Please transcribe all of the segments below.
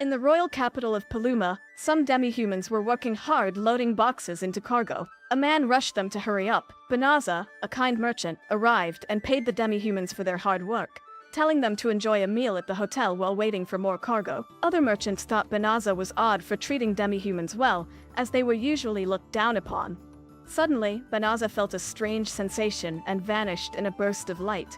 In the royal capital of Paluma, some demi-humans were working hard loading boxes into cargo. A man rushed them to hurry up. Banaza, a kind merchant, arrived and paid the demi-humans for their hard work, telling them to enjoy a meal at the hotel while waiting for more cargo. Other merchants thought Banaza was odd for treating demi-humans well, as they were usually looked down upon. Suddenly, Banaza felt a strange sensation and vanished in a burst of light,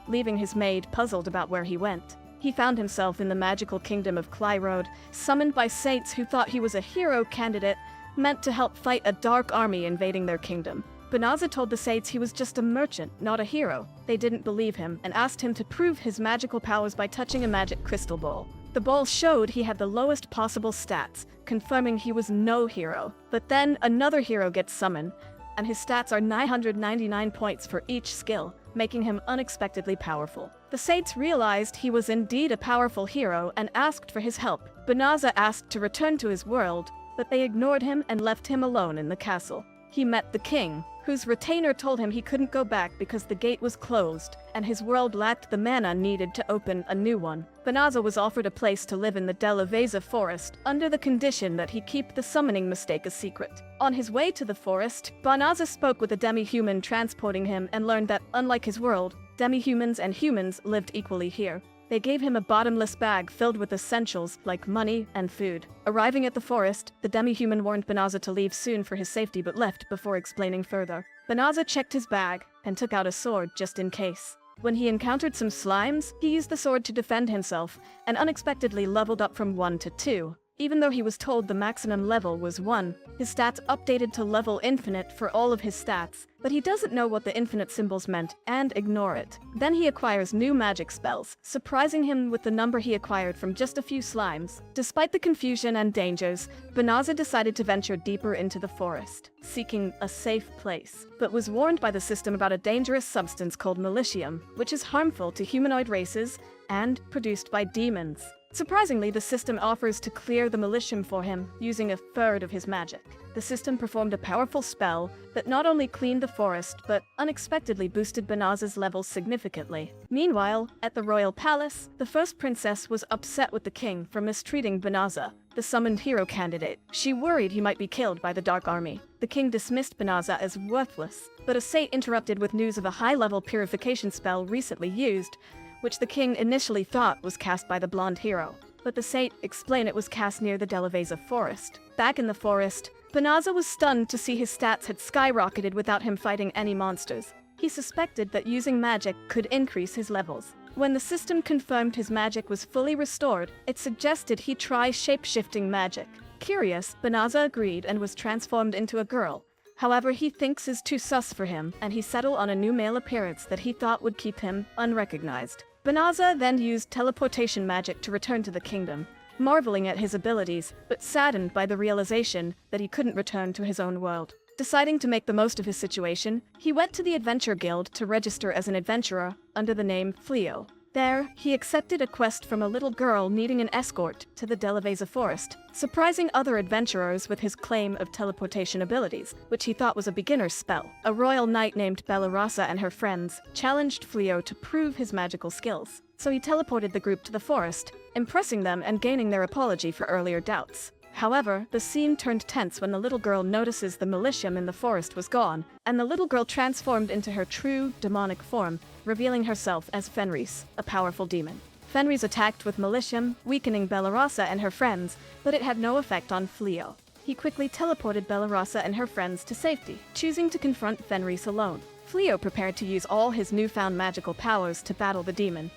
leaving his maid puzzled about where he went. He found himself in the magical kingdom of Clyrode, summoned by saints who thought he was a hero candidate, meant to help fight a dark army invading their kingdom. Banaza told the saints he was just a merchant, not a hero. They didn't believe him and asked him to prove his magical powers by touching a magic crystal ball. The ball showed he had the lowest possible stats, confirming he was no hero. But then another hero gets summoned, and his stats are 999 points for each skill, making him unexpectedly powerful. The saints realized he was indeed a powerful hero and asked for his help. Banaza asked to return to his world, but they ignored him and left him alone in the castle. He met the king, whose retainer told him he couldn't go back because the gate was closed, and his world lacked the mana needed to open a new one. Banaza was offered a place to live in the Delaveza forest, under the condition that he keep the summoning mistake a secret. On his way to the forest, Banaza spoke with a demi-human transporting him and learned that, unlike his world, demi-humans and humans lived equally here. They gave him a bottomless bag filled with essentials like money and food. Arriving at the forest, the demi-human warned Banaza to leave soon for his safety but left before explaining further. Banaza checked his bag and took out a sword just in case. When he encountered some slimes, he used the sword to defend himself and unexpectedly leveled up from 1 to 2. Even though he was told the maximum level was 1, his stats updated to level infinite for all of his stats, but he doesn't know what the infinite symbols meant and ignore it. Then he acquires new magic spells, surprising him with the number he acquired from just a few slimes. Despite the confusion and dangers, Banaza decided to venture deeper into the forest, seeking a safe place, but was warned by the system about a dangerous substance called militium, which is harmful to humanoid races and produced by demons. Surprisingly, the system offers to clear the militium for him, using a third of his magic. The system performed a powerful spell that not only cleaned the forest, but unexpectedly boosted Banaza's levels significantly. Meanwhile, at the royal palace, the first princess was upset with the king for mistreating Banaza, the summoned hero candidate. She worried he might be killed by the Dark Army. The king dismissed Banaza as worthless, but a saint interrupted with news of a high-level purification spell recently used, which the king initially thought was cast by the blonde hero. But the saint explained it was cast near the Delaveza forest. Back in the forest, Banaza was stunned to see his stats had skyrocketed without him fighting any monsters. He suspected that using magic could increase his levels. When the system confirmed his magic was fully restored, it suggested he try shape-shifting magic. Curious, Banaza agreed and was transformed into a girl. However, he thinks is too sus for him, and he settled on a new male appearance that he thought would keep him unrecognized. Banaza then used teleportation magic to return to the kingdom, marveling at his abilities, but saddened by the realization that he couldn't return to his own world. Deciding to make the most of his situation, he went to the Adventure Guild to register as an adventurer under the name Fleo. There, he accepted a quest from a little girl needing an escort to the Delaveza forest, surprising other adventurers with his claim of teleportation abilities, which he thought was a beginner's spell. A royal knight named Bellarasa and her friends challenged Fleo to prove his magical skills, so he teleported the group to the forest, impressing them and gaining their apology for earlier doubts. However, the scene turned tense when the little girl notices the militium in the forest was gone, and the little girl transformed into her true, demonic form, revealing herself as Fenri, a powerful demon. Fenris attacked with militium, weakening Bellarasa and her friends, but it had no effect on Fleo. He quickly teleported Bellarasa and her friends to safety, choosing to confront Fenris alone. Fleo prepared to use all his newfound magical powers to battle the demon.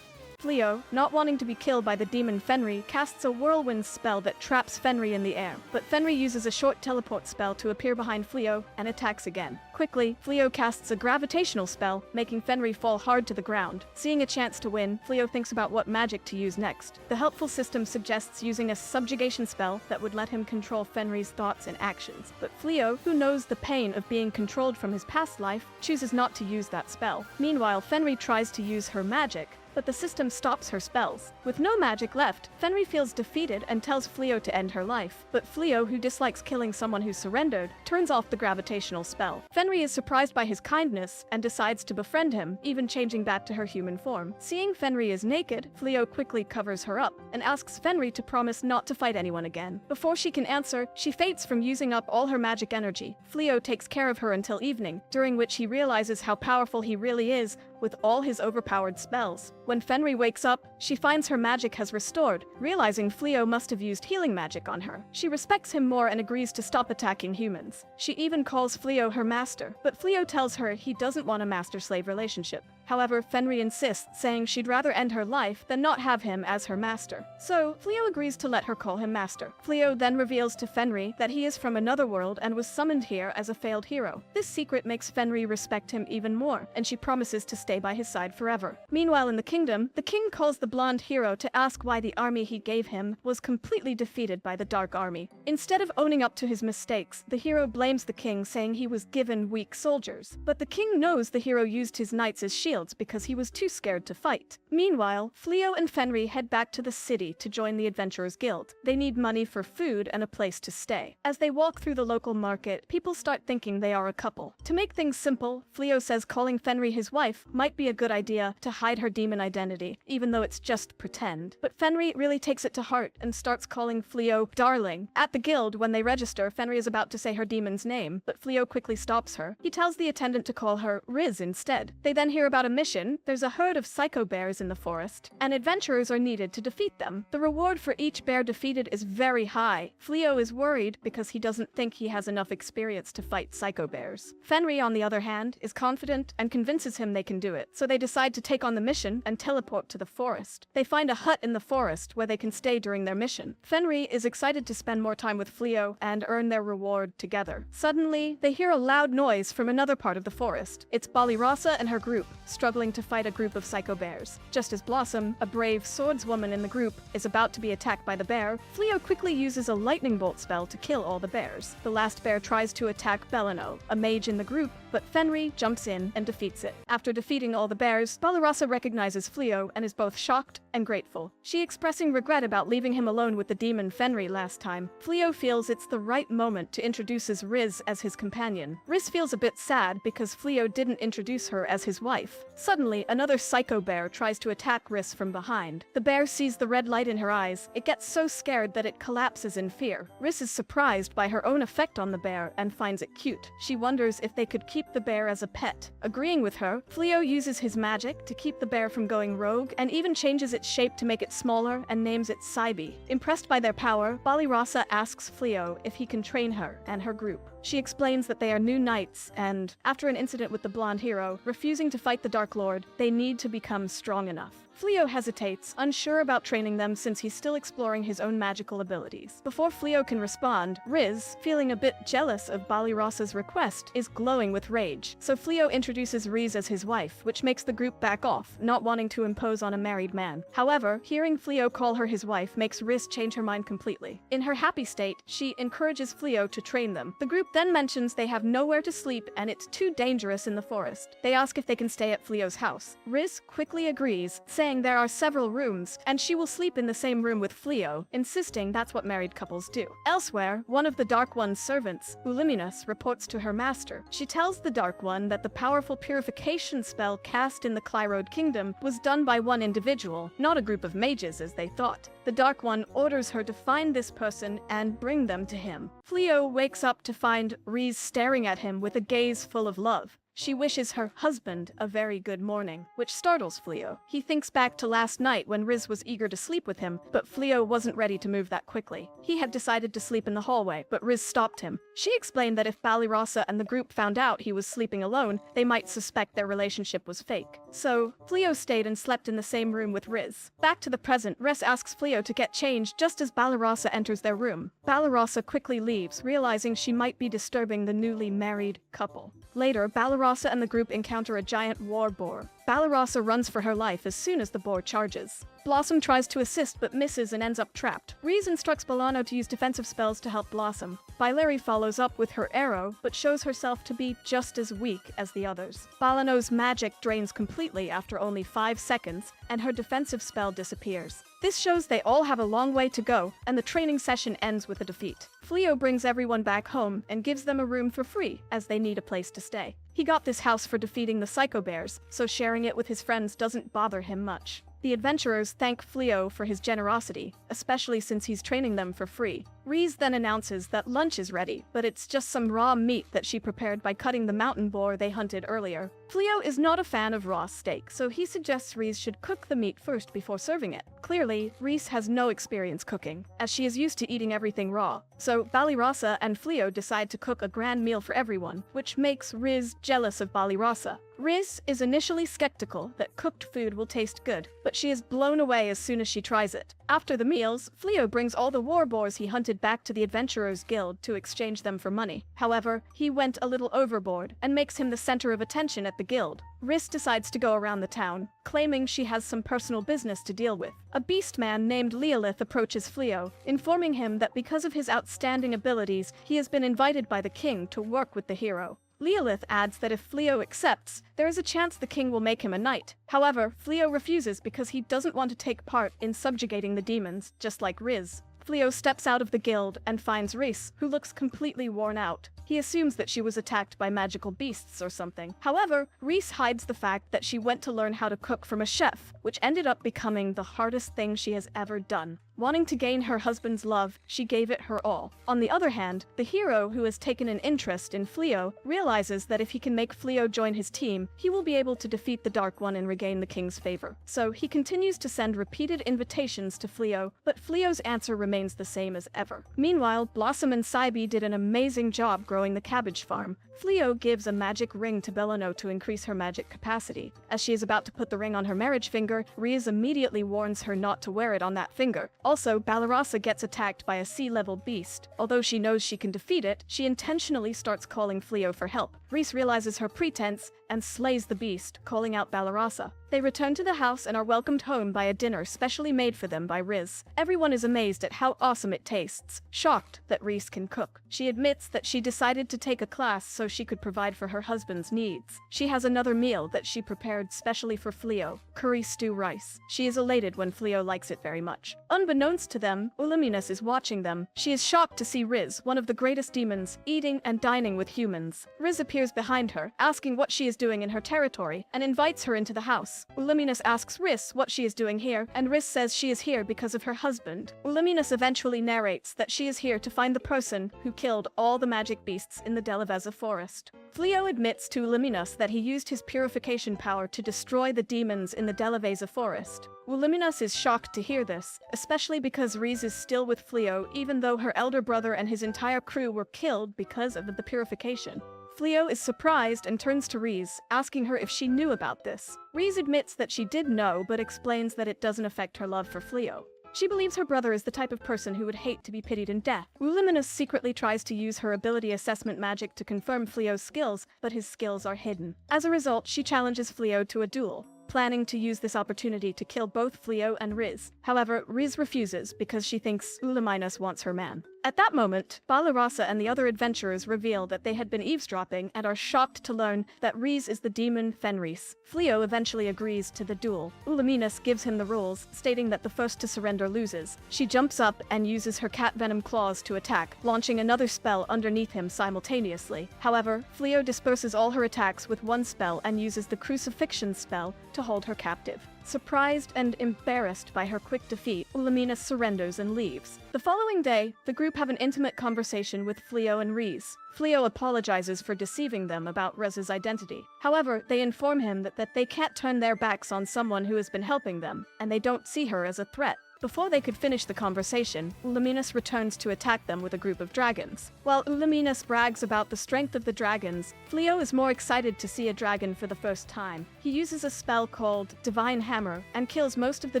Fleo, not wanting to be killed by the demon Fenri, casts a whirlwind spell that traps Fenri in the air. But Fenri uses a short teleport spell to appear behind Fleo and attacks again. Quickly, Fleo casts a gravitational spell, making Fenri fall hard to the ground. Seeing a chance to win, Fleo thinks about what magic to use next. The helpful system suggests using a subjugation spell that would let him control Fenri's thoughts and actions. But Fleo, who knows the pain of being controlled from his past life, chooses not to use that spell. Meanwhile, Fenri tries to use her magic, but the system stops her spells. With no magic left, Fenri feels defeated and tells Fleo to end her life. But Fleo, who dislikes killing someone who surrendered, turns off the gravitational spell. Fenri is surprised by his kindness and decides to befriend him, even changing back to her human form. Seeing Fenri is naked, Fleo quickly covers her up and asks Fenri to promise not to fight anyone again. Before she can answer, she faints from using up all her magic energy. Fleo takes care of her until evening, during which he realizes how powerful he really is with all his overpowered spells. When Fenri wakes up, she finds her magic has restored, realizing Fleo must have used healing magic on her. She respects him more and agrees to stop attacking humans. She even calls Fleo her master, but Fleo tells her he doesn't want a master-slave relationship. However, Fenri insists, saying she'd rather end her life than not have him as her master. So, Fleo agrees to let her call him master. Fleo then reveals to Fenri that he is from another world and was summoned here as a failed hero. This secret makes Fenri respect him even more, and she promises to stay by his side forever. Meanwhile in the kingdom, the king calls the blonde hero to ask why the army he gave him was completely defeated by the Dark Army. Instead of owning up to his mistakes, the hero blames the king, saying he was given weak soldiers. But the king knows the hero used his knights as shields because he was too scared to fight. Meanwhile, Fleo and Fenri head back to the city to join the Adventurers Guild. They need money for food and a place to stay. As they walk through the local market, people start thinking they are a couple. To make things simple, Fleo says calling Fenri his wife might be a good idea to hide her demon identity, even though it's just pretend. But Fenri really takes it to heart and starts calling Fleo darling. At the guild, when they register, Fenri is about to say her demon's name, but Fleo quickly stops her. He tells the attendant to call her Riz instead. They then hear about a mission. There's a herd of psycho bears in the forest, and adventurers are needed to defeat them. The reward for each bear defeated is very high. Fleo is worried because he doesn't think he has enough experience to fight psycho bears. Fenri, on the other hand, is confident and convinces him they can do it, so they decide to take on the mission and teleport to the forest. They find a hut in the forest where they can stay during their mission. Fenri is excited to spend more time with Fleo and earn their reward together. Suddenly, they hear a loud noise from another part of the forest. It's Balirasa and her group, struggling to fight a group of psycho bears. Just as Blossom, a brave swordswoman in the group, is about to be attacked by the bear, Fleo quickly uses a lightning bolt spell to kill all the bears. The last bear tries to attack Belano, a mage in the group, but Fenri jumps in and defeats it. After defeating all the bears, Balirasa recognizes Fleo and is both shocked and grateful. She expressing regret about leaving him alone with the demon Fenri last time. Fleo feels it's the right moment to introduce Riz as his companion. Riz feels a bit sad because Fleo didn't introduce her as his wife. Suddenly, another psycho bear tries to attack Riz from behind. The bear sees the red light in her eyes. It gets so scared that it collapses in fear. Riz is surprised by her own effect on the bear and finds it cute. She wonders if they could keep the bear as a pet. Agreeing with her, Fleo uses his magic to keep the bear from going rogue and even changes its shape to make it smaller and names it Saibi. Impressed by their power, Balirasa asks Fleo if he can train her and her group. She explains that they are new knights and, after an incident with the blonde hero, refusing to fight the Dark Lord, they need to become strong enough. Fleo hesitates, unsure about training them since he's still exploring his own magical abilities. Before Fleo can respond, Riz, feeling a bit jealous of Balirasa's request, is glowing with rage. So Fleo introduces Riz as his wife, which makes the group back off, not wanting to impose on a married man. However, hearing Fleo call her his wife makes Riz change her mind completely. In her happy state, she encourages Fleo to train them. The group then mentions they have nowhere to sleep and it's too dangerous in the forest. They ask if they can stay at Fleo's house. Riz quickly agrees, saying there are several rooms, and she will sleep in the same room with Fleo, insisting that's what married couples do. Elsewhere, one of the Dark One's servants, Uliminus, reports to her master. She tells the Dark One that the powerful purification spell cast in the Clyrode Kingdom was done by one individual, not a group of mages as they thought. The Dark One orders her to find this person and bring them to him. Fleo wakes up to find Riz staring at him with a gaze full of love. She wishes her husband a very good morning, which startles Fleo. He thinks back to last night when Riz was eager to sleep with him, but Fleo wasn't ready to move that quickly. He had decided to sleep in the hallway, but Riz stopped him. She explained that if Balirasa and the group found out he was sleeping alone, they might suspect their relationship was fake. So, Fleo stayed and slept in the same room with Riz. Back to the present, Riz asks Fleo to get changed just as Balirasa enters their room. Balirasa quickly leaves, realizing she might be disturbing the newly married couple. Later, Balirasa and the group encounter a giant war boar. Balirasa runs for her life as soon as the boar charges. Blossom tries to assist but misses and ends up trapped. Riz instructs Balano to use defensive spells to help Blossom. Baileri follows up with her arrow, but shows herself to be just as weak as the others. Balano's magic drains completely completely after only 5 seconds, and her defensive spell disappears. This shows they all have a long way to go, and the training session ends with a defeat. Fleo brings everyone back home and gives them a room for free, as they need a place to stay. He got this house for defeating the Psycho Bears, so sharing it with his friends doesn't bother him much. The adventurers thank Fleo for his generosity, especially since he's training them for free. Reese then announces that lunch is ready, but it's just some raw meat that she prepared by cutting the mountain boar they hunted earlier. Fleo is not a fan of raw steak, so he suggests Reese should cook the meat first before serving it. Clearly, Reese has no experience cooking, as she is used to eating everything raw. So Balirasa and Fleo decide to cook a grand meal for everyone, which makes Riz jealous of Balirasa. Riz is initially skeptical that cooked food will taste good, but she is blown away as soon as she tries it. After the meals, Fleo brings all the war boars he hunted back to the Adventurers Guild to exchange them for money. However, he went a little overboard and makes him the center of attention at the guild. Riz decides to go around the town, claiming she has some personal business to deal with. A beast man named Leolith approaches Fleo, informing him that because of his outstanding abilities, he has been invited by the king to work with the hero. Leolith adds that if Fleo accepts, there is a chance the king will make him a knight. However, Fleo refuses because he doesn't want to take part in subjugating the demons, just like Riz. Fleo steps out of the guild and finds Reese, who looks completely worn out. He assumes that she was attacked by magical beasts or something. However, Reese hides the fact that she went to learn how to cook from a chef, which ended up becoming the hardest thing she has ever done. Wanting to gain her husband's love, she gave it her all. On the other hand, the hero, who has taken an interest in Fleo, realizes that if he can make Fleo join his team, he will be able to defeat the Dark One and regain the king's favor. So he continues to send repeated invitations to Fleo, but Fleo's answer remains the same as ever. Meanwhile, Blossom and Saibi did an amazing job growing the cabbage farm. Fleo gives a magic ring to Belano to increase her magic capacity. As she is about to put the ring on her marriage finger, Riz immediately warns her not to wear it on that finger. Also, Balirasa gets attacked by a sea-level beast. Although she knows she can defeat it, she intentionally starts calling Fleo for help. Reese realizes her pretense and slays the beast, calling out Balirasa. They return to the house and are welcomed home by a dinner specially made for them by Riz. Everyone is amazed at how awesome it tastes, shocked that Reese can cook. She admits that she decided to take a class so she could provide for her husband's needs. She has another meal that she prepared specially for Fleo, curry stew rice. She is elated when Fleo likes it very much. Unbeknownst to them, Uluminus is watching them. She is shocked to see Riz, one of the greatest demons, eating and dining with humans. Riz appears behind her, asking what she is doing in her territory, and invites her into the house. Uluminus asks Riz what she is doing here, and Riz says she is here because of her husband. Uluminus eventually narrates that she is here to find the person who killed all the magic beasts in the Deleveza forest. Fleo admits to Uluminus that he used his purification power to destroy the demons in the Deleveza forest. Uluminus is shocked to hear this, especially because Riz is still with Fleo even though her elder brother and his entire crew were killed because of the purification. Fleo is surprised and turns to Riz, asking her if she knew about this. Riz admits that she did know, but explains that it doesn't affect her love for Fleo. She believes her brother is the type of person who would hate to be pitied in death. Uluminus secretly tries to use her ability assessment magic to confirm Fleo's skills, but his skills are hidden. As a result, she challenges Fleo to a duel, planning to use this opportunity to kill both Fleo and Riz. However, Riz refuses because she thinks Uluminus wants her man. At that moment, Balirasa and the other adventurers reveal that they had been eavesdropping and are shocked to learn that Riz is the demon Fenri. Fleo eventually agrees to the duel. Uluminus gives him the rules, stating that the first to surrender loses. She jumps up and uses her cat venom claws to attack, launching another spell underneath him simultaneously. However, Fleo disperses all her attacks with one spell and uses the crucifixion spell to hold her captive. Surprised and embarrassed by her quick defeat, Uluminus surrenders and leaves. The following day, the group have an intimate conversation with Fleo and Riz. Fleo apologizes for deceiving them about Riz's identity. However, they inform him that they can't turn their backs on someone who has been helping them, and they don't see her as a threat. Before they could finish the conversation, Uluminus returns to attack them with a group of dragons. While Uluminus brags about the strength of the dragons, Fleo is more excited to see a dragon for the first time. He uses a spell called Divine Hammer and kills most of the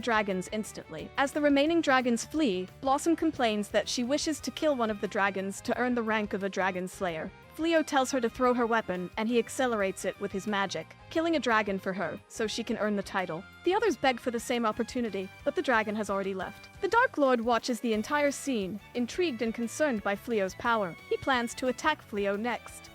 dragons instantly. As the remaining dragons flee, Blossom complains that she wishes to kill one of the dragons to earn the rank of a dragon slayer. Fleo tells her to throw her weapon, and he accelerates it with his magic, killing a dragon for her, so she can earn the title. The others beg for the same opportunity, but the dragon has already left. The Dark Lord watches the entire scene, intrigued and concerned by Fleo's power. He plans to attack Fleo next.